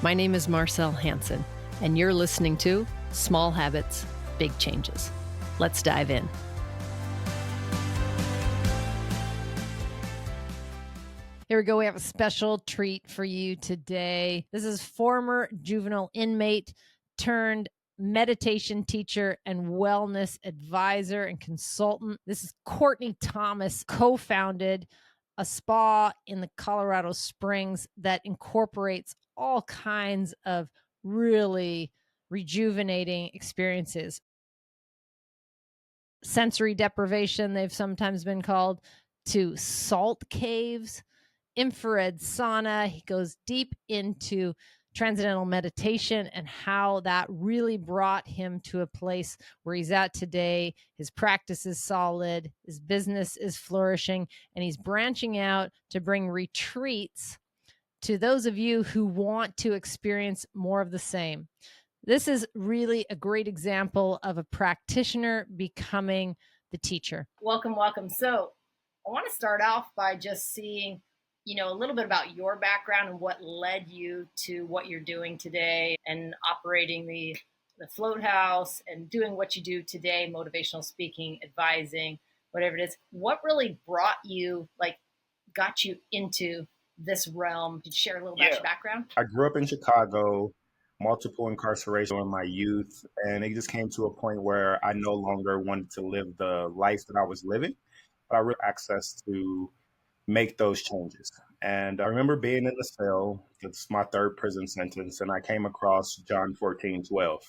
My name is Marcell Hanson, and you're listening to Small Habits, Big Changes. Let's dive in. Here we go. We have a special treat for you today. This is former juvenile inmate turned meditation teacher and wellness advisor and consultant. This is Courtney Thomas, co-founded a spa in the Colorado Springs that incorporates all kinds of really rejuvenating experiences. Sensory deprivation, they've sometimes been called, to salt caves, infrared sauna. He goes deep into transcendental meditation and how that really brought him to a place where he's at today. His practice is solid, his business is flourishing, and he's branching out to bring retreats to those of you who want to experience more of the same. This is really a great example of a practitioner becoming the teacher. Welcome. So I want to start off by just seeing a little bit about your background and what led you to what you're doing today and operating the float house and doing what you do today, motivational speaking, advising, whatever it is. What really got you into this realm? Could you share a little about your background? I grew up in Chicago, multiple incarcerations in my youth, and it just came to a point where I no longer wanted to live the life that I was living, but I really had access to make those changes. And I remember being in the cell. It's my third prison sentence, and I came across John 14:12.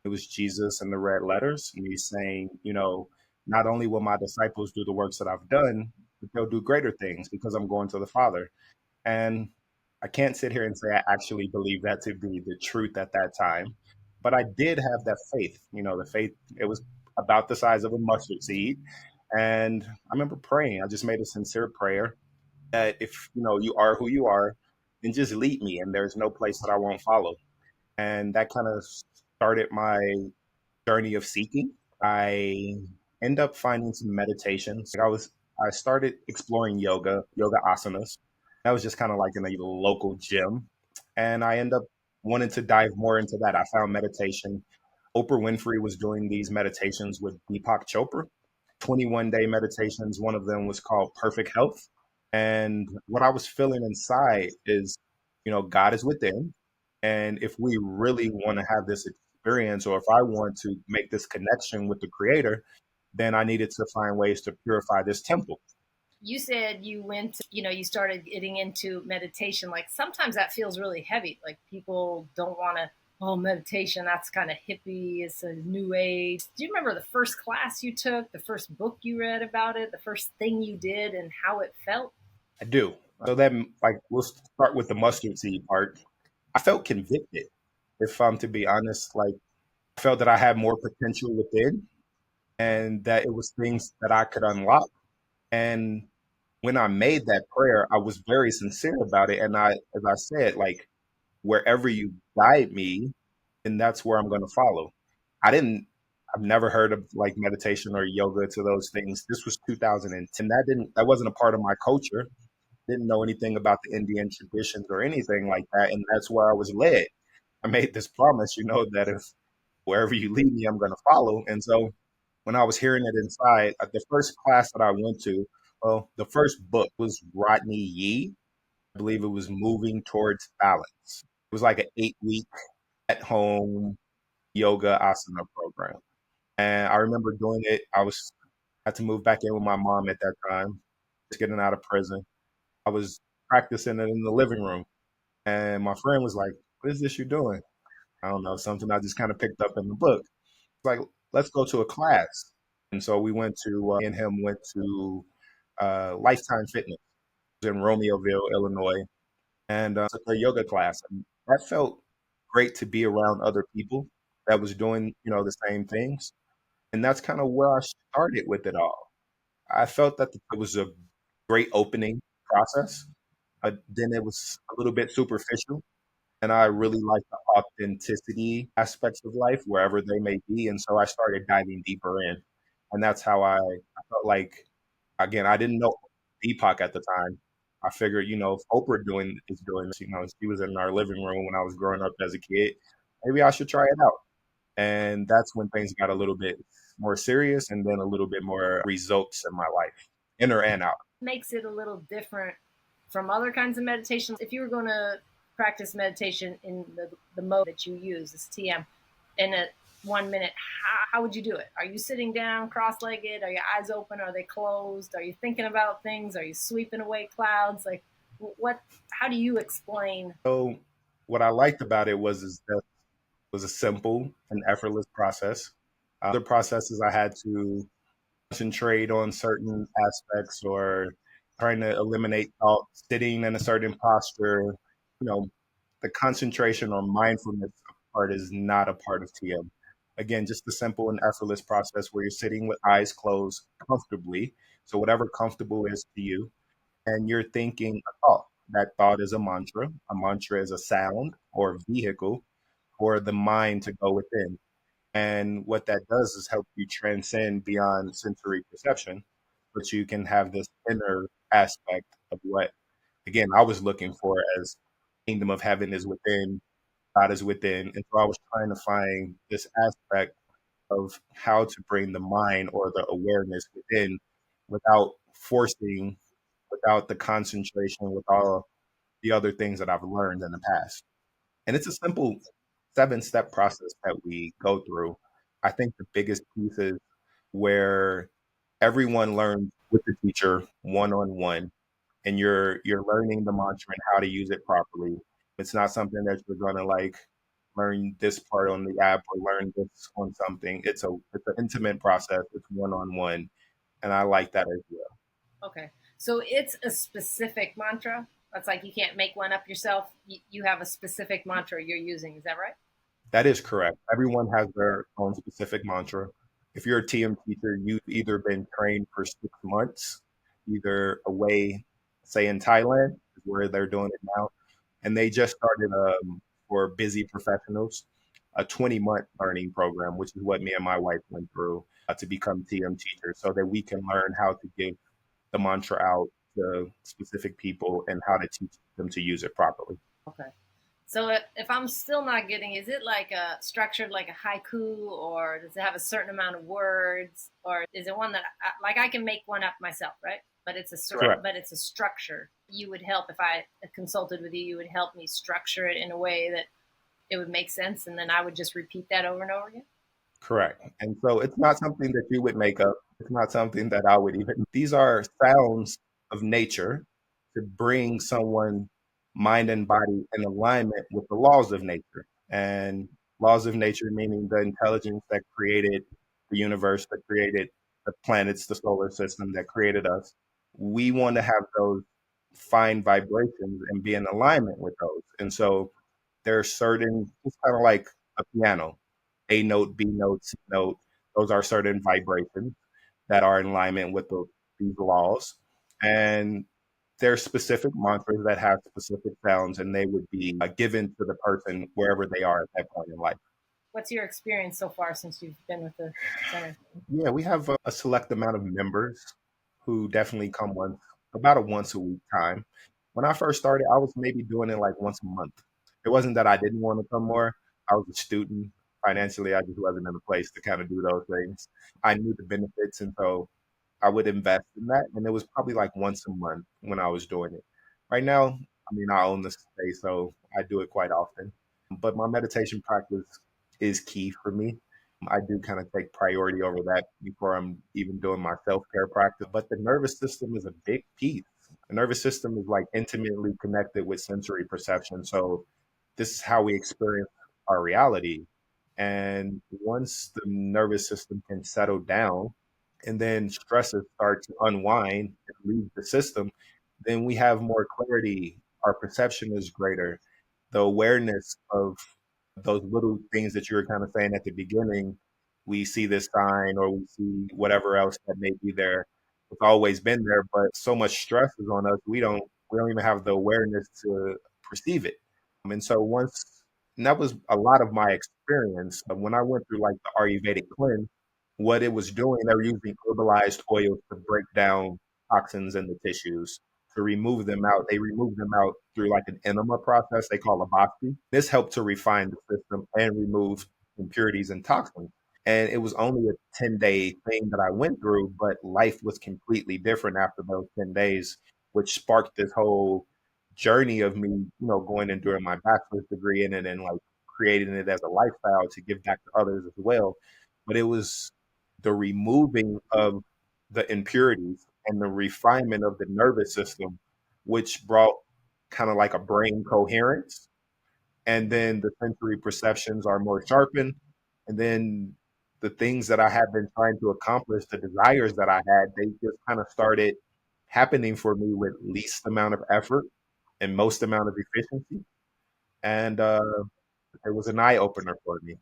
It was Jesus in the red letters, and he's saying, not only will my disciples do the works that I've done, but they'll do greater things because I'm going to the Father. And I can't sit here and say I actually believe that to be the truth at that time, but I did have that faith. The faith, it was about the size of a mustard seed. And I remember praying. I just made a sincere prayer that if, you are who you are, then just lead me, and there's no place that I won't follow. And that kind of started my journey of seeking. I end up finding some meditations. I started exploring yoga asanas. That was just kind of like in a local gym. And I end up wanting to dive more into that. I found meditation. Oprah Winfrey was doing these meditations with Deepak Chopra, 21-day meditations. One of them was called Perfect Health. And what I was feeling inside is, God is within. And if we really want to have this experience, or if I want to make this connection with the Creator, then I needed to find ways to purify this temple. You said you went, you started getting into meditation. Like sometimes that feels really heavy. Like people don't want to, meditation, that's kind of hippie. It's a new age. Do you remember the first class you took, the first book you read about it, the first thing you did and how it felt? I do. So then, we'll start with the mustard seed part. I felt convicted, if I'm to be honest. I felt that I had more potential within and that it was things that I could unlock. And when I made that prayer, I was very sincere about it. And as I said, wherever you guide me, then that's where I'm going to follow. I've never heard of meditation or yoga to those things. This was 2010. That wasn't a part of my culture. Didn't know anything about the Indian traditions or anything like that. And that's where I was led. I made this promise, that if wherever you lead me, I'm going to follow. And so when I was hearing it inside, the first class that I went to, the first book was Rodney Yee. I believe it was Moving Towards Balance. It was like an 8-week at-home yoga asana program. And I remember doing it. I had to move back in with my mom at that time, just getting out of prison. I was practicing it in the living room. And my friend was like, "What is this you're doing?" I don't know, something I just kind of picked up in the book. It's like, let's go to a class. And so we went to, me and him went to Lifetime Fitness in Romeoville, Illinois, and took a yoga class. And that felt great to be around other people that was doing, the same things. And that's kind of where I started with it all. I felt that it was a great opening process, but then it was a little bit superficial. And I really like the authenticity aspects of life, wherever they may be. And so I started diving deeper in. And that's how I felt like, again, I didn't know Deepak at the time. I figured, if Oprah is doing this, she was in our living room when I was growing up as a kid. Maybe I should try it out. And that's when things got a little bit more serious and then a little bit more results in my life, inner and out. Makes it a little different from other kinds of meditations. If you were going to practice meditation in the mode that you use, this TM, in a 1 minute, how would you do it? Are you sitting down cross-legged? Are your eyes open? Are they closed? Are you thinking about things? Are you sweeping away clouds? Like, how do you explain? So what I liked about it that it was a simple and effortless process. Other processes I had to concentrate on certain aspects or trying to eliminate thought, sitting in a certain posture. You know, the concentration or mindfulness part is not a part of TM. Again, just a simple and effortless process where you're sitting with eyes closed comfortably. So whatever comfortable is to you, and you're thinking a thought. That thought is a mantra. A mantra is a sound or vehicle for the mind to go within. And what that does is help you transcend beyond sensory perception, but you can have this inner aspect of what, again, I was looking for as kingdom of heaven is within, God is within. And so I was trying to find this aspect of how to bring the mind or the awareness within without forcing, without the concentration, with all the other things that I've learned in the past. And it's a simple 7-step process that we go through. I think the biggest piece is where everyone learns with the teacher one on one, and you're learning the mantra and how to use it properly. It's not something that you're gonna like learn this part on the app or learn this on something. It's an intimate process. It's one on one, and I like that as well. Okay. So it's a specific mantra. That's like you can't make one up yourself. You have a specific mantra you're using. Is that right? That is correct. Everyone has their own specific mantra. If you're a TM teacher, you've either been trained for 6 months, either away, say in Thailand, is where they're doing it now, and they just started for busy professionals a 20-month learning program, which is what me and my wife went through to become TM teachers, so that we can learn how to give the mantra out to specific people and how to teach them to use it properly. Okay. So if I'm still not getting, is it like a structured like a haiku, or does it have a certain amount of words, or is it one that like I can make one up myself, right? But it's a Correct. but it's a structure. You would help if I consulted with you. You would help me structure it in a way that it would make sense, and then I would just repeat that over and over again. Correct. And so it's not something that you would make up. It's not something that I would even. These are sounds of nature to bring someone mind and body in alignment with the laws of nature. And laws of nature meaning the intelligence that created the universe, that created the planets, the solar system, that created us. We want to have those fine vibrations and be in alignment with those. And so there are certain, it's kind of like a piano, A note, B note, C note. Those are certain vibrations that are in alignment with these laws. And there's specific mantras that have specific sounds, and they would be given to the person wherever they are at that point in life. What's your experience so far since you've been with the center? Yeah, we have a select amount of members who definitely come about a once a week time. When I first started, I was maybe doing it like once a month. It wasn't that I didn't want to come more. I was a student. Financially, I just wasn't in a place to kind of do those things. I knew the benefits, and so I would invest in that. And it was probably like once a month when I was doing it. Right now, I mean, I own the space, so I do it quite often. But my meditation practice is key for me. I do kind of take priority over that before I'm even doing my self care practice. But the nervous system is a big piece. The nervous system is like intimately connected with sensory perception. So this is how we experience our reality. And once the nervous system can settle down and then stresses start to unwind and leave the system, then we have more clarity. Our perception is greater. The awareness of those little things that you were kind of saying at the beginning, we see this sign or we see whatever else that may be there. It's always been there, but so much stress is on us. We don't even have the awareness to perceive it. And so and that was a lot of my experience when I went through like the Ayurvedic cleanse. What it was doing, they were using herbalized oils to break down toxins in the tissues to remove them out. They remove them out through like an enema process they call a. This helped to refine the system and remove impurities and toxins. And it was only a 10-day thing that I went through, but life was completely different after those 10 days, which sparked this whole journey of me, going and doing my bachelor's degree in it and like creating it as a lifestyle to give back to others as well. But it was the removing of the impurities and the refinement of the nervous system, which brought kind of like a brain coherence. And then the sensory perceptions are more sharpened. And then the things that I had been trying to accomplish, the desires that I had, they just kind of started happening for me with least amount of effort and most amount of efficiency. And it was an eye opener for me.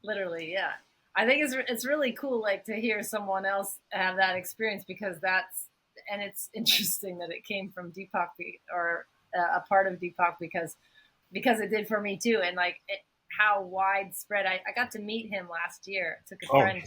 Literally, yeah. I think it's really cool, like to hear someone else have that experience, because it's interesting that it came from Deepak, or a part of Deepak, because it did for me too, and like how widespread. I got to meet him last year. I took a friend.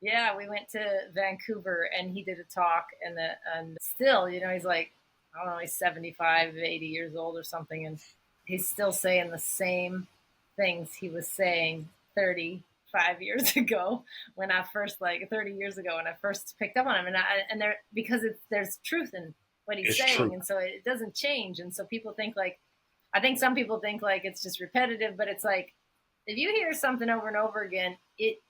Yeah, we went to Vancouver and he did a talk, and still, he's like, I don't know, he's 75, 80 years old or something, and he's still saying the same things he was saying 35 years ago when I first, like 30 years ago when I first picked up on him, and there, because there's truth in what he's saying, true. And so it doesn't change, and so people think like, I think some people think like it's just repetitive, but it's like, if you hear something over and over again, it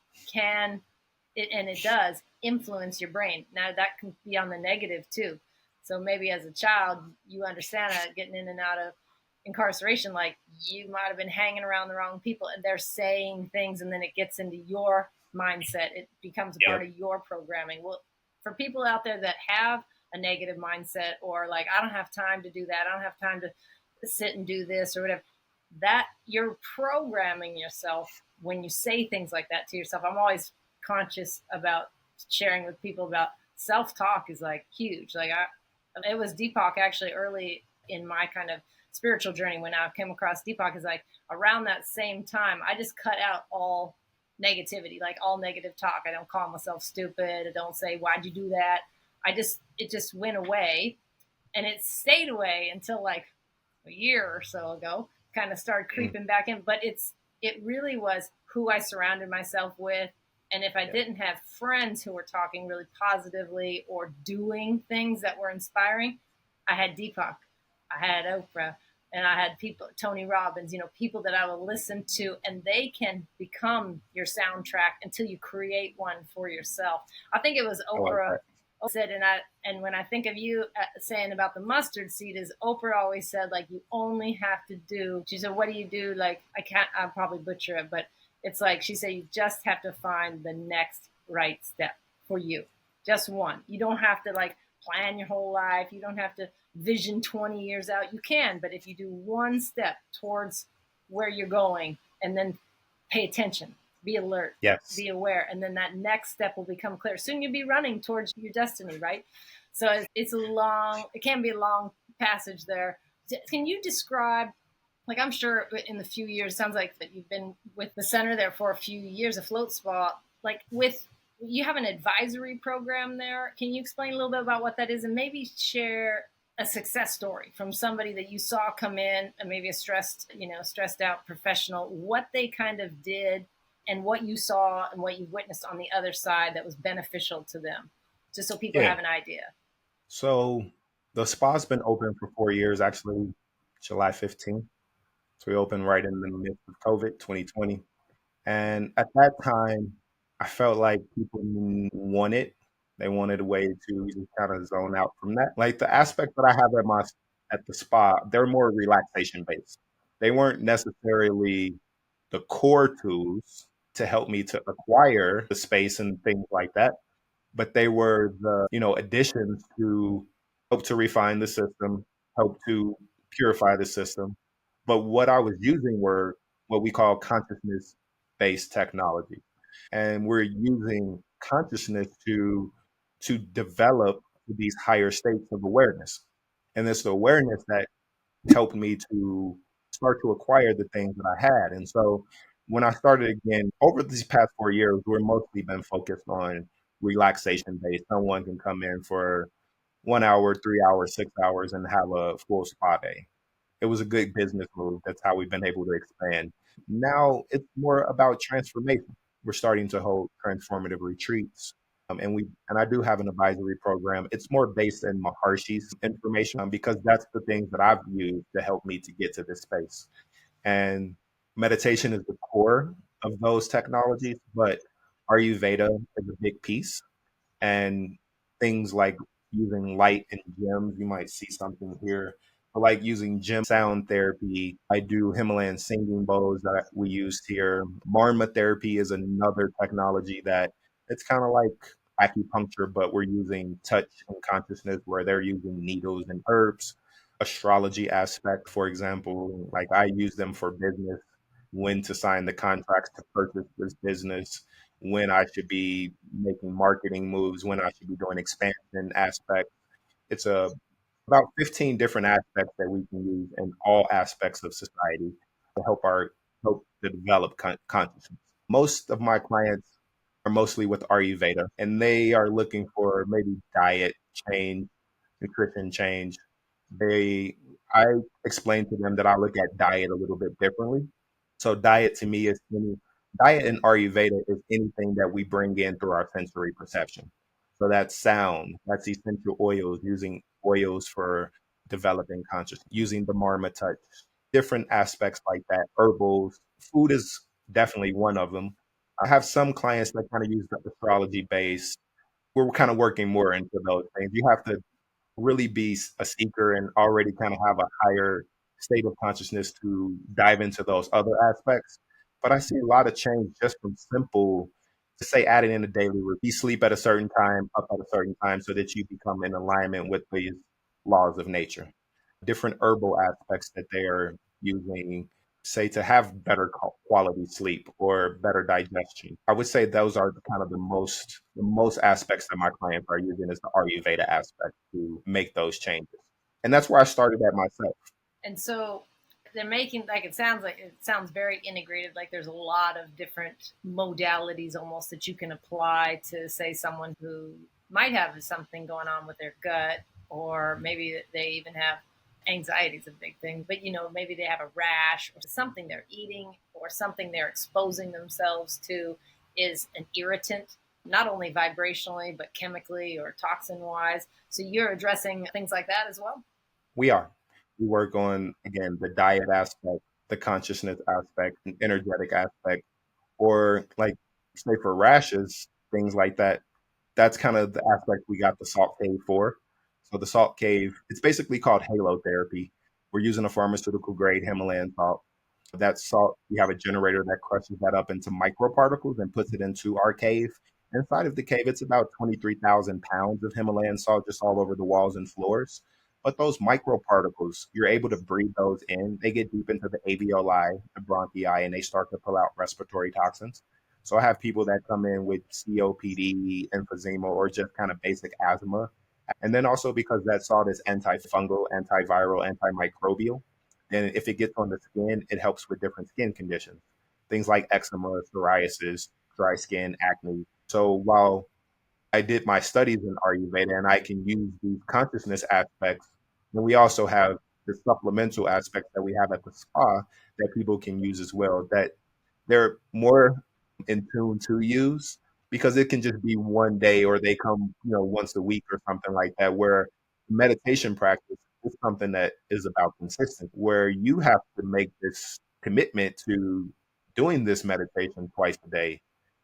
does influence your brain. Now that can be on the negative too. So maybe as a child, you understand that getting in and out of incarceration, like you might have been hanging around the wrong people and they're saying things, and then it gets into your mindset. It becomes a part of your programming. Well, for people out there that have a negative mindset, or like, I don't have time to do that, I don't have time to sit and do this or whatever, that you're programming yourself when you say things like that to yourself. I'm always conscious about sharing with people about self-talk is like huge. Like it was Deepak actually early in my kind of spiritual journey when I came across Deepak, is like around that same time, I just cut out all negativity, like all negative talk. I don't call myself stupid. I don't say, why'd you do that? It just went away, and it stayed away until like a year or so ago, kind of started creeping back in. But it really was who I surrounded myself with. And if I didn't have friends who were talking really positively or doing things that were inspiring, I had Deepak, I had Oprah, and I had people, Tony Robbins, people that I would listen to, and they can become your soundtrack until you create one for yourself. I think it was Oprah said, and when I think of you saying about the mustard seed, is Oprah always said, like, you only have to do, she said, what do you do? Like, I'll probably butcher it, but it's like, she said, you just have to find the next right step for you. Just one. You don't have to like plan your whole life. You don't have to vision 20 years out. You can, but if you do one step towards where you're going, and then pay attention, be alert, be aware, and then that next step will become clear. Soon you'll be running towards your destiny, right? So it can be a long passage there. Can you describe, like, I'm sure in the few years, sounds like that you've been with the center there for a few years, a float spa, like you have an advisory program there. Can you explain a little bit about what that is, and maybe share a success story from somebody that you saw come in, and maybe a stressed out professional, what they kind of did and what you saw and what you witnessed on the other side that was beneficial to them, just so people have an idea. So the spa's been open for 4 years, actually, July 15th. So we opened right in the midst of COVID 2020. And at that time, I felt like people they wanted a way to just kind of zone out from that. Like the aspect that I have at the spa, they're more relaxation based. They weren't necessarily the core tools to help me to acquire the space and things like that, but they were the, additions to help to refine the system, help to purify the system. But what I was using were what we call consciousness based technology. And we're using consciousness to develop these higher states of awareness. And it's the awareness that helped me to start to acquire the things that I had. And so when I started again, over these past 4 years, we're mostly been focused on relaxation based. Someone can come in for 1 hour, 3 hours, 6 hours, and have a full spa day. It was a good business move. That's how we've been able to expand. Now it's more about transformation. We're starting to hold transformative retreats. And I do have an advisory program. It's more based in Maharshi's information because that's the things that I've used to help me to get to this space. And meditation is the core of those technologies, but Ayurveda is a big piece, and things like using light in gyms. You might see something here. I like using gym sound therapy. I do Himalayan singing bowls that we used here. Marma therapy is another technology that it's kind of like acupuncture, but we're using touch and consciousness where they're using needles and herbs. Astrology aspect, for example, like I use them for business, when to sign the contracts to purchase this business, when I should be making marketing moves, when I should be doing expansion aspects. It's about 15 different aspects that we can use in all aspects of society to help to develop consciousness. Most of my clients are mostly with Ayurveda, and they are looking for maybe diet change, nutrition change. They I explain to them that I look at diet a little bit differently. So diet in Ayurveda is anything that we bring in through our sensory perception. So that's sound, that's essential oils, using oils for developing consciousness, using the Marma touch, different aspects like that. Herbals, food is definitely one of them. I have some clients that kind of use the astrology base. We're kind of working more into those things. You have to really be a seeker and already kind of have a higher state of consciousness to dive into those other aspects. But I see a lot of change just from simple, say, adding in a daily routine. You sleep at a certain time, up at a certain time, so that you become in alignment with these laws of nature. Different herbal aspects that they are using, say, to have better quality sleep or better digestion. I would say those are kind of the most aspects that my clients are using is the Ayurveda aspect to make those changes. And that's where I started at myself. And so they're making like it sounds very integrated, like there's a lot of different modalities almost that you can apply to, say, someone who might have something going on with their gut, or maybe they even have anxiety is a big thing, but maybe they have a rash or something they're eating or something they're exposing themselves to is an irritant, not only vibrationally but chemically or toxin wise. So you're addressing things like that as well. We are. We work on, again, the diet aspect, the consciousness aspect, and energetic aspect, or like, say, for rashes, things like that. That's kind of the aspect we got the salt cave for. So the salt cave, it's basically called halo therapy. We're using a pharmaceutical grade Himalayan salt. That salt, we have a generator that crushes that up into microparticles and puts it into our cave. Inside of the cave, it's about 23,000 pounds of Himalayan salt just all over the walls and floors. But those microparticles, you're able to breathe those in. They get deep into the alveoli, the bronchi, and they start to pull out respiratory toxins. So I have people that come in with COPD, emphysema, or just kind of basic asthma. And then also because that salt is antifungal, antiviral, antimicrobial, then if it gets on the skin, it helps with different skin conditions, things like eczema, psoriasis, dry skin, acne. So while I did my studies in Ayurveda and I can use these consciousness aspects, and we also have the supplemental aspects that we have at the spa that people can use as well, that they're more in tune to use, because it can just be one day or they come, once a week or something like that, where meditation practice is something that is about consistency, where you have to make this commitment to doing this meditation twice a day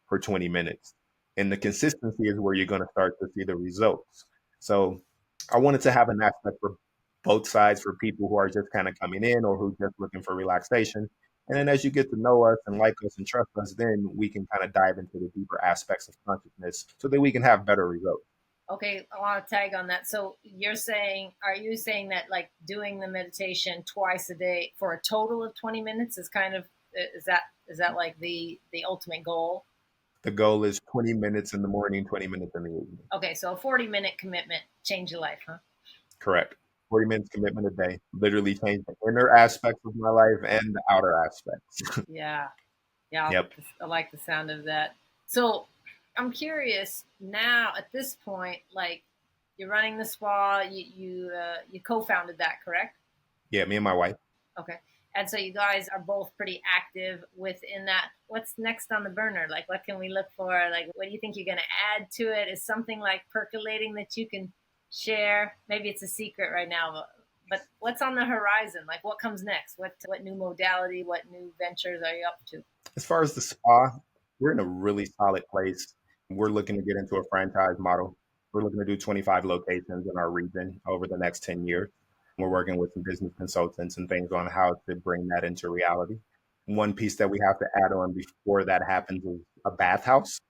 for 20 minutes. And the consistency is where you're going to start to see the results. So I wanted to have an aspect for both sides, for people who are just kind of coming in or who just looking for relaxation. And then as you get to know us and like us and trust us, then we can kind of dive into the deeper aspects of consciousness so that we can have better results. Okay, I want to tag on that. So are you saying that like doing the meditation twice a day for a total of 20 minutes is kind of, is that like the ultimate goal? The goal is 20 minutes in the morning, 20 minutes in the evening. Okay, so a 40-minute commitment change your life, huh? Correct. 40 minutes commitment a day literally changed the inner aspects of my life and the outer aspects. Yeah. Yeah, Yep. I like the sound of that. So I'm curious now at this point, like, You're running the spa. You co-founded that, correct? Yeah, me and my wife. Okay. And so you guys are both pretty active within that. What's next on the burner? Like, what can we look for? Like, what do you think you're going to add to it? Is something like percolating that you can share? Maybe it's a secret right now, but what's on the horizon? Like, what comes next? What new modality? What new ventures are you up to? As far as the spa, we're in a really solid place. We're looking to get into a franchise model. We're looking to do 25 locations in our region over the next 10 years. We're working with some business consultants and things on how to bring that into reality. One piece that we have to add on before that happens is a bathhouse.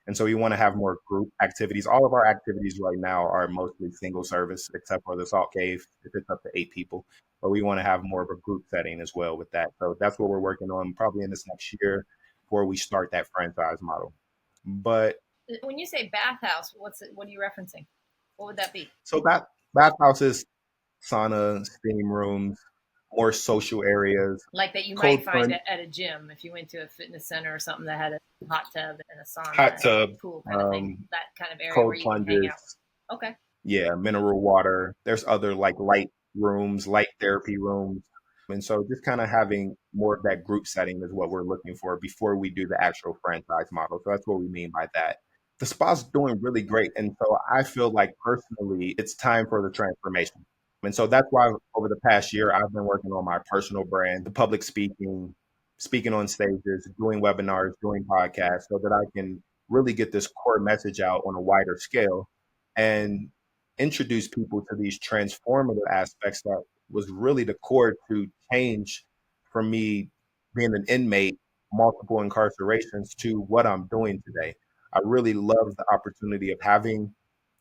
And so we want to have more group activities. All of our activities right now are mostly single service, except for the Salt Cave, if it's up to 8 people. But we want to have more of a group setting as well with that. So that's what we're working on probably in this next year before we start that franchise model. But When you say bathhouse, what are you referencing? What would that be? so bathhouses, sauna, steam rooms, more social areas, Like that you might cold find plunge, at a gym if you went to a fitness center or something that had a hot tub and a sauna hot and tub, a pool kind of thing. That kind of area where cold you can hang out. plunges, Okay. yeah, mineral water. There's other like light rooms, light therapy rooms. And so just kind of having more of that group setting is what we're looking for before we do the actual franchise model. So that's what we mean by that. The spa's doing really great. And so I feel like personally, it's time for the transformation. And so that's why over the past year, I've been working on my personal brand, the public speaking, speaking on stages, doing webinars, doing podcasts so that I can really get this core message out on a wider scale and introduce people to these transformative aspects that was really the core to change from me being an inmate, multiple incarcerations to what I'm doing today. I really love the opportunity of having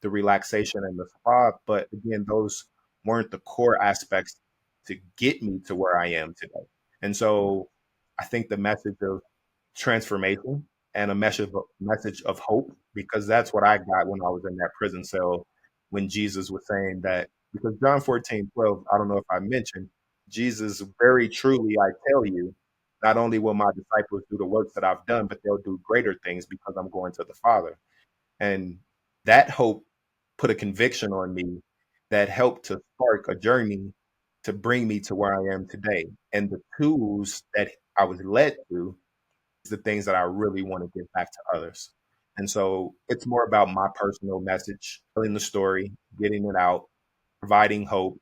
the relaxation and the spa, but again, those weren't the core aspects to get me to where I am today. And so I think the message of transformation and a message of hope, because that's what I got when I was in that prison cell when Jesus was saying that, because John 14:12, I don't know if I mentioned, Jesus very truly, I tell you, not only will my disciples do the works that I've done, but they'll do greater things because I'm going to the Father. And that hope put a conviction on me that helped to spark a journey to bring me to where I am today. And the tools that I was led to is the things that I really want to give back to others. And so it's more about my personal message, telling the story, getting it out, providing hope,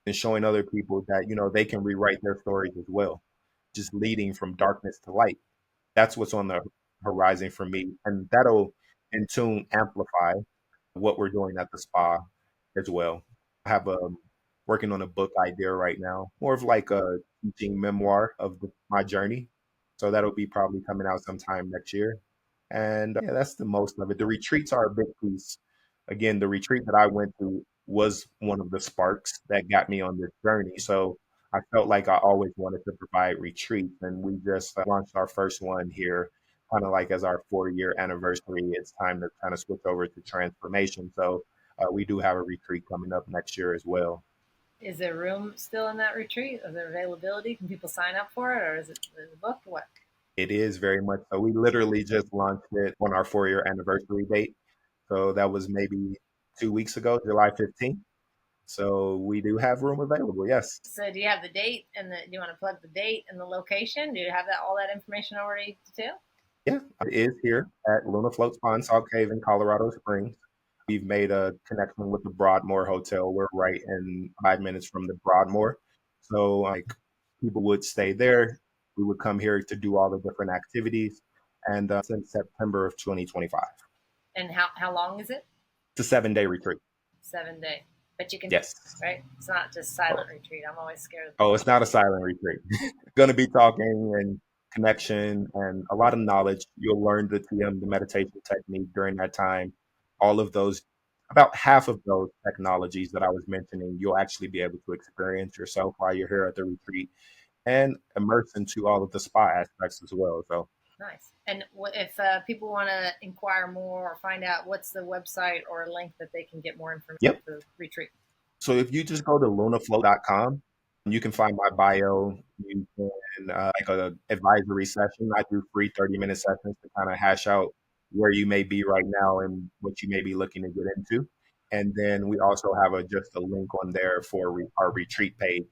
and showing other people that, they can rewrite their stories as well, just leading from darkness to light. That's what's on the horizon for me. And that'll in tune amplify what we're doing at the spa as well. I have working on a book idea right now, more of like a teaching memoir of my journey. So that'll be probably coming out sometime next year. And yeah, that's the most of it. The retreats are a big piece. Again, the retreat that I went to was one of the sparks that got me on this journey. So I felt like I always wanted to provide retreats, and we just launched our first one here, kind of like as our 4-year anniversary. It's time to kind of switch over to transformation. So we do have a retreat coming up next year as well. Is there room still in that retreat? Is there availability? Can people sign up for it, or is it booked? What? It is very much so. We literally just launched it on our 4-year anniversary date. So that was maybe 2 weeks ago, July 15th. So we do have room available. Yes. So do you have the date and do you want to plug the date and the location? Do you have all that information already too? Yeah, it is here at Luna Float Spa and Salt Cave in Colorado Springs. We've made a connection with the Broadmoor Hotel. We're right in 5 minutes from the Broadmoor. So like people would stay there. We would come here to do all the different activities. And since September of 2025. And how long is it? It's a 7-day retreat. 7 day. But you can, Yes. right? It's not just silent retreat. I'm always scared. Oh, it's not a silent retreat. Going to be talking and connection and a lot of knowledge. You'll learn the TM, the meditation technique during that time. All of those, about half of those technologies that I was mentioning, you'll actually be able to experience yourself while you're here at the retreat and immerse into all of the spa aspects as well. So nice. And if people want to inquire more or find out, what's the website or a link that they can get more information for the retreat? So if you just go to lunaflow.com, you can find my bio. You can like an advisory session. I do free 30-minute sessions to kind of hash out where you may be right now and what you may be looking to get into. And then we also have just a link on there for our retreat page.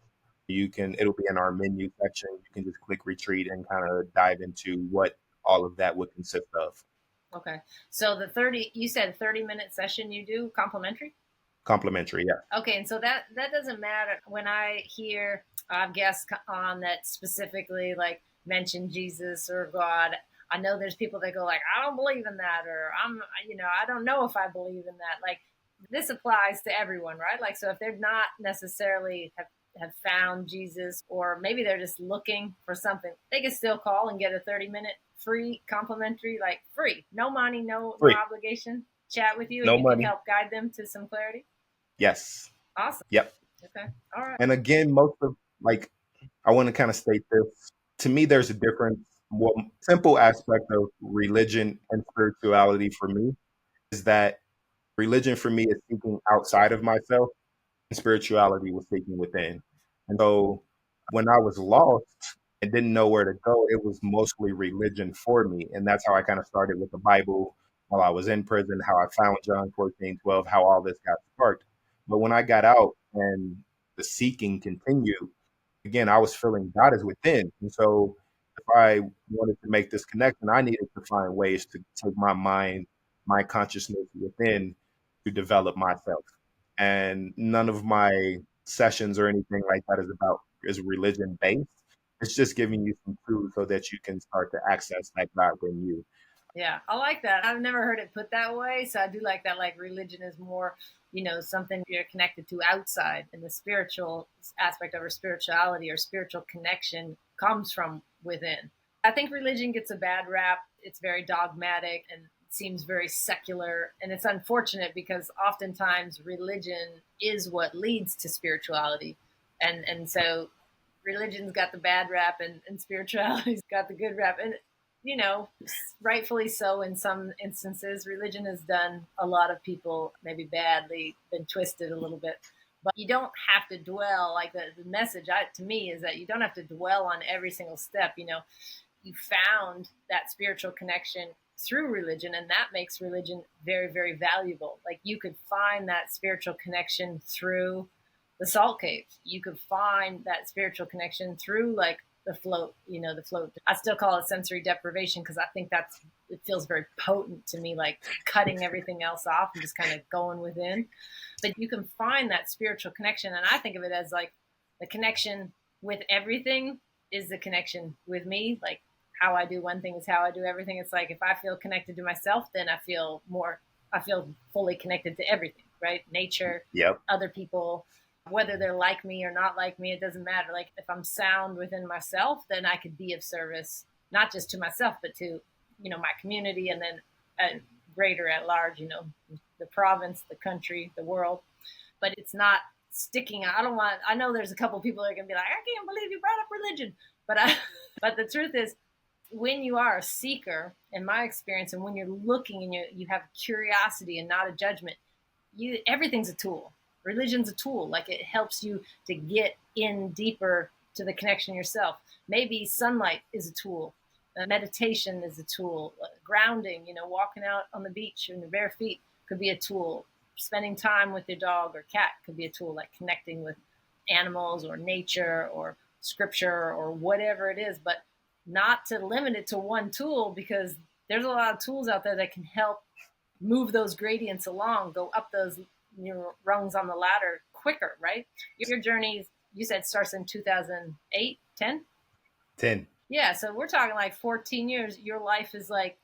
It'll be in our menu section. You can just click retreat and kind of dive into what all of that would consist of. Okay. So you said 30-minute session you do complimentary? Complimentary, yeah. Okay. And so that doesn't matter when I hear guests on that specifically like mention Jesus or God. I know there's people that go like, I don't believe in that, or I don't know if I believe in that. Like this applies to everyone, right? Like, so if they're not necessarily have found Jesus, or maybe they're just looking for something, they can still call and get a 30-minute free complimentary, like free, no money, no Free. obligation, chat with you, and No you can money. help guide them to some clarity. Yes. Awesome. Yep. Okay. All right. And again, I want to kind of state this. To me, there's a difference. One simple aspect of religion and spirituality for me is that religion for me is seeking outside of myself, and spirituality was seeking within. And so when I was lost and didn't know where to go, it was mostly religion for me. And that's how I kind of started with the Bible while I was in prison, how I found John 14:12, how all this got sparked. But when I got out and the seeking continued, again, I was feeling God is within. And so if I wanted to make this connection, I needed to find ways to take my mind, my consciousness within to develop myself. And none of my sessions or anything like that is religion based. It's just giving you some tools so that you can start to access that God in you. Yeah, I like that. I've never heard it put that way. So I do like that. Like religion is more, something you're connected to outside, and the spiritual aspect of our spirituality or spiritual connection comes from within. I think religion gets a bad rap. It's very dogmatic and seems very secular. And it's unfortunate because oftentimes religion is what leads to spirituality. And so religion's got the bad rap, and spirituality's got the good rap. And rightfully so in some instances. Religion has done a lot of people maybe badly, been twisted a little bit. But you don't have to dwell, like the message to me is that you don't have to dwell on every single step. You found that spiritual connection through religion, and that makes religion very, very valuable. Like you could find that spiritual connection through the salt caves. You could find that spiritual connection through like the float. I still call it sensory deprivation because I think it feels very potent to me, like cutting everything else off and just kind of going within. But you can find that spiritual connection, and I think of it as like the connection with everything is the connection with me. Like how I do one thing is how I do everything. It's like if I feel connected to myself, then I feel fully connected to everything, right? Nature, Yep. other people, whether they're like me or not like me, it doesn't matter. Like if I'm sound within myself, then I could be of service, not just to myself, but to, my community, and then greater at large, the province, the country, the world. But it's not sticking. I know there's a couple people that are going to be like, I can't believe you brought up religion. But the truth is, when you are a seeker, in my experience, and when you're looking and you have curiosity and not a judgment, everything's a tool. Religion's a tool. Like it helps you to get in deeper to the connection yourself. Maybe sunlight is a tool. Meditation is a tool. Grounding, walking out on the beach in your bare feet could be a tool. Spending time with your dog or cat could be a tool, like connecting with animals or nature or scripture or whatever it is, but not to limit it to one tool, because there's a lot of tools out there that can help move those gradients along, go up those rungs on the ladder quicker, right? Your journey, you said, starts in 2008, 10? 10. Yeah, so we're talking like 14 years. Your life is like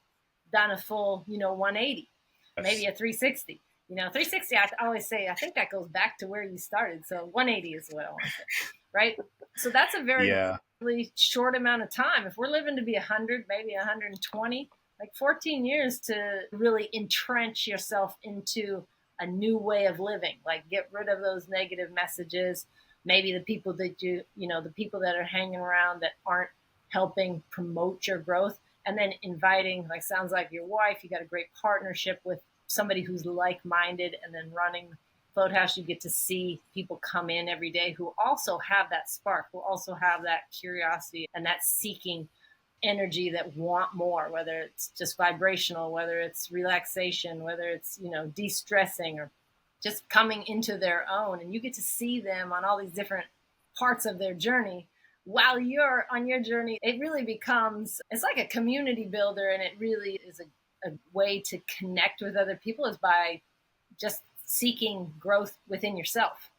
done a full, 180, Yes. maybe a 360. 360, I always say, I think that goes back to where you started. So 180 is what I want to say, right? So that's a very really short amount of time. If we're living to be 100, maybe 120, like 14 years to really entrench yourself into a new way of living, like get rid of those negative messages, maybe the people that the people that are hanging around that aren't helping promote your growth, and then inviting, like sounds like your wife, you got a great partnership with somebody who's like-minded, and then running Float House, you get to see people come in every day who also have that spark, who also have that curiosity and that seeking energy, that want more, whether it's just vibrational, whether it's relaxation, whether it's, de-stressing or just coming into their own, and you get to see them on all these different parts of their journey while you're on your journey. It really becomes, it's like a community builder, and it really is a way to connect with other people is by just seeking growth within yourself.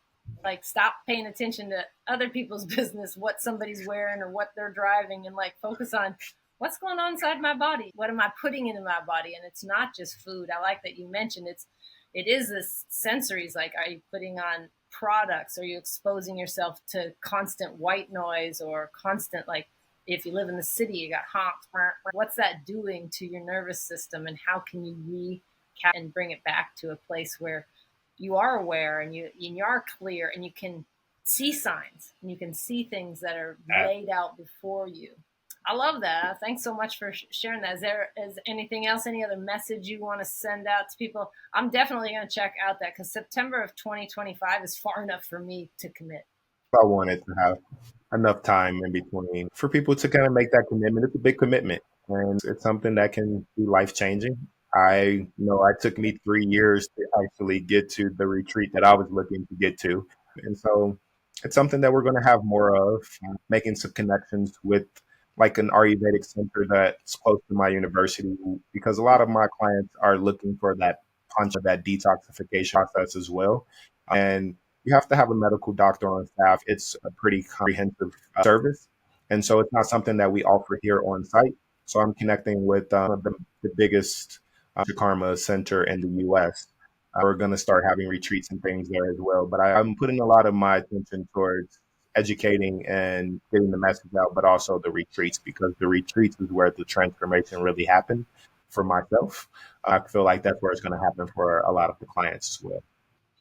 Like, stop paying attention to other people's business, what somebody's wearing or what they're driving, and like focus on what's going on inside my body. What am I putting into my body? And it's not just food. I like that you mentioned it is this sensories. Like, are you putting on products? Are you exposing yourself to constant white noise or constant, like, if you live in the city, you got honks. What's that doing to your nervous system? And how can you recap and bring it back to a place where you are aware and you are clear and you can see signs and you can see things that are laid out before you. I love that. Thanks so much for sharing that. Is anything else, any other message you want to send out to people? I'm definitely going to check out that, because September of 2025 is far enough for me to commit. I wanted to have enough time in between for people to kind of make that commitment. It's a big commitment, and it's something that can be life changing. I know it took me 3 years to actually get to the retreat that I was looking to get to. And so it's something that we're going to have more of, making some connections with like an Ayurvedic center that's close to my university, because a lot of my clients are looking for that punch of that detoxification process as well. And you have to have a medical doctor on staff. It's a pretty comprehensive service. And so it's not something that we offer here on site. So I'm connecting with the biggest Karma center in the US. We're going to start having retreats and things there as well. But I'm putting a lot of my attention towards educating and getting the message out, but also the retreats, because the retreats is where the transformation really happened for myself. I feel like that's where it's going to happen for a lot of the clients as well.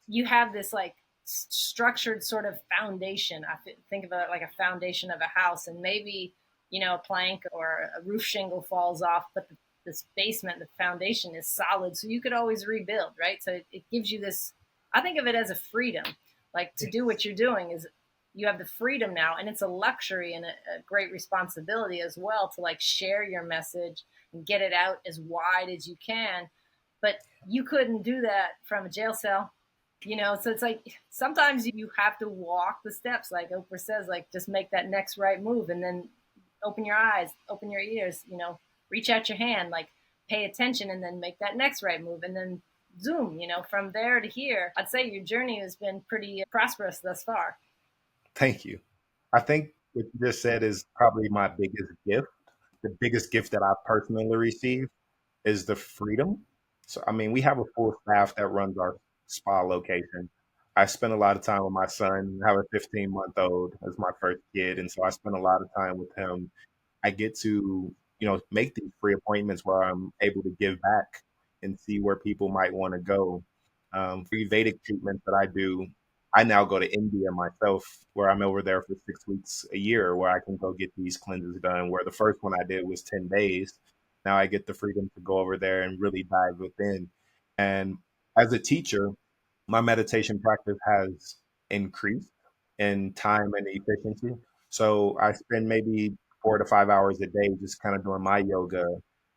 You have this like structured sort of foundation. I think of it like a foundation of a house, and maybe, a plank or a roof shingle falls off, but this basement, the foundation is solid, so you could always rebuild, right? So it gives you this, I think of it as a freedom, like to do what you're doing is you have the freedom now, and it's a luxury and a great responsibility as well to like share your message and get it out as wide as you can. But you couldn't do that from a jail cell, so it's like sometimes you have to walk the steps, like Oprah says, like just make that next right move, and then open your eyes, open your ears, reach out your hand, like pay attention, and then make that next right move, and then zoom, from there to here. I'd say your journey has been pretty prosperous thus far. Thank you. I think what you just said is probably my biggest gift. The biggest gift that I personally received is the freedom. So, I mean, we have a full staff that runs our spa location. I spend a lot of time with my son. I have a 15-month-old as my first kid. And so I spend a lot of time with him. I get to, make these free appointments where I'm able to give back and see where people might want to go. Free Vedic treatments that I do, I now go to India myself, where I'm over there for 6 weeks a year, where I can go get these cleanses done. Where the first one I did was 10 days. Now I get the freedom to go over there and really dive within. And as a teacher, my meditation practice has increased in time and efficiency. So I spend maybe 4 to 5 hours a day just kind of doing my yoga,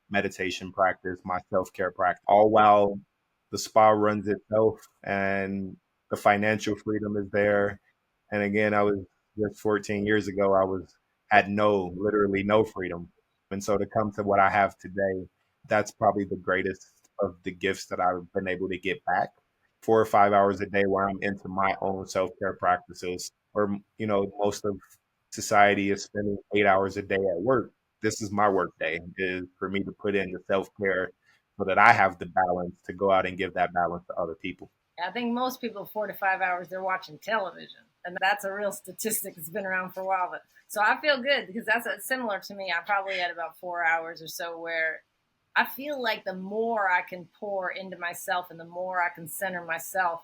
meditation practice, my self care practice, all while the spa runs itself and the financial freedom is there. And again, I was just 14 years ago, had literally no freedom. And so to come to what I have today, that's probably the greatest of the gifts that I've been able to get back. 4 or 5 hours a day where I'm into my own self care practices, or, most of society is spending 8 hours a day at work. This is my work day, is for me to put in the self care so that I have the balance to go out and give that balance to other people. I think most people, 4 to 5 hours, they're watching television. And that's a real statistic that's been around for a while. But so I feel good, because that's similar to me. I probably had about 4 hours or so where I feel like the more I can pour into myself and the more I can center myself,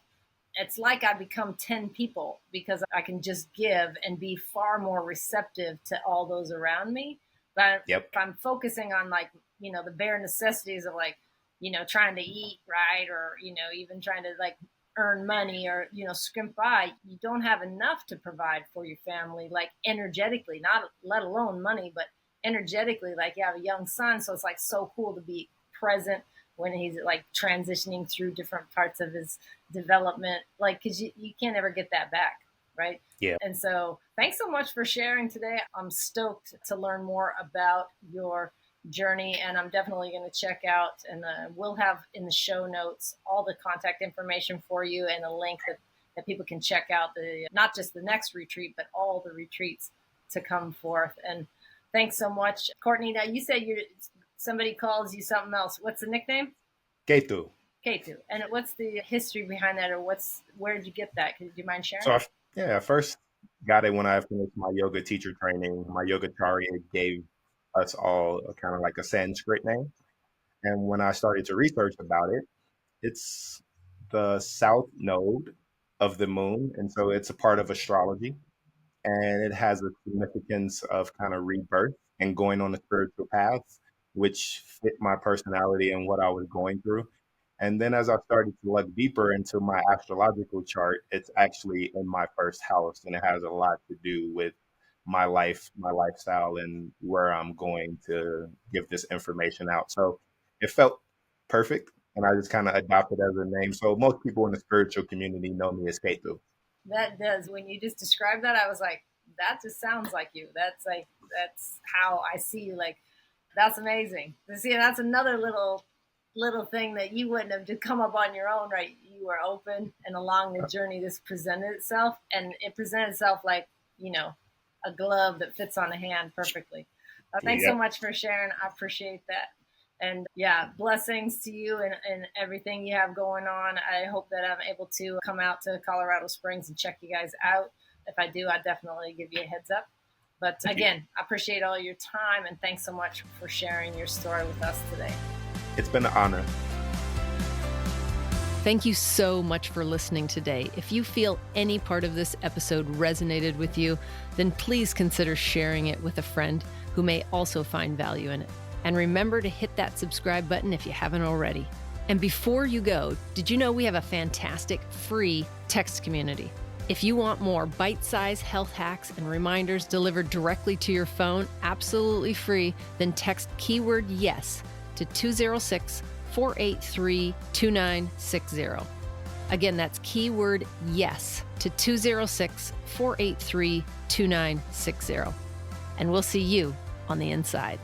it's like I become 10 people, because I can just give and be far more receptive to all those around me. But Yep. if I'm focusing on like, the bare necessities of like, trying to eat right, or, even trying to like earn money, or, scrimp by, you don't have enough to provide for your family, like energetically, not let alone money, but energetically. Like, you have a young son, so it's like so cool to be present when he's like transitioning through different parts of his development, like, because you can't ever get that back, right? Yeah. And so thanks so much for sharing today. I'm stoked to learn more about your journey, and I'm definitely going to check out, and we'll have in the show notes all the contact information for you and a link that people can check out, the not just the next retreat, but all the retreats to come forth. And thanks so much, Courtney. Now, you said somebody calls you something else. What's the nickname? Ketu. Ketu. And what's the history behind that, or where did you get that? Do you mind sharing? So I first got it when I finished my yoga teacher training. My yogacharya gave us all kind of like a Sanskrit name. And when I started to research about it, it's the south node of the moon. And so it's a part of astrology. And it has a significance of kind of rebirth and going on a spiritual path, which fit my personality and what I was going through. And then as I started to look deeper into my astrological chart, it's actually in my first house, and it has a lot to do with my life, my lifestyle, and where I'm going to give this information out. So it felt perfect, and I just kind of adopted it as a name. So most people in the spiritual community know me as Ketu. That does. When you just described that, I was like, that just sounds like you. That's how I see you. Like, that's amazing. See, that's another little thing that you wouldn't have just come up on your own, right? You were open, and along the journey, this presented itself, and it presented itself like, a glove that fits on a hand perfectly. Thanks so much for sharing. I appreciate that. And yeah, blessings to you and everything you have going on. I hope that I'm able to come out to Colorado Springs and check you guys out. If I do, I'll definitely give you a heads up. But again, I appreciate all your time, and thanks so much for sharing your story with us today. It's been an honor. Thank you so much for listening today. If you feel any part of this episode resonated with you, then please consider sharing it with a friend who may also find value in it. And remember to hit that subscribe button if you haven't already. And before you go, did you know we have a fantastic free text community? If you want more bite-sized health hacks and reminders delivered directly to your phone, absolutely free, then text keyword YES to 206-483-2960. Again, that's keyword YES to 206-483-2960. And we'll see you on the inside.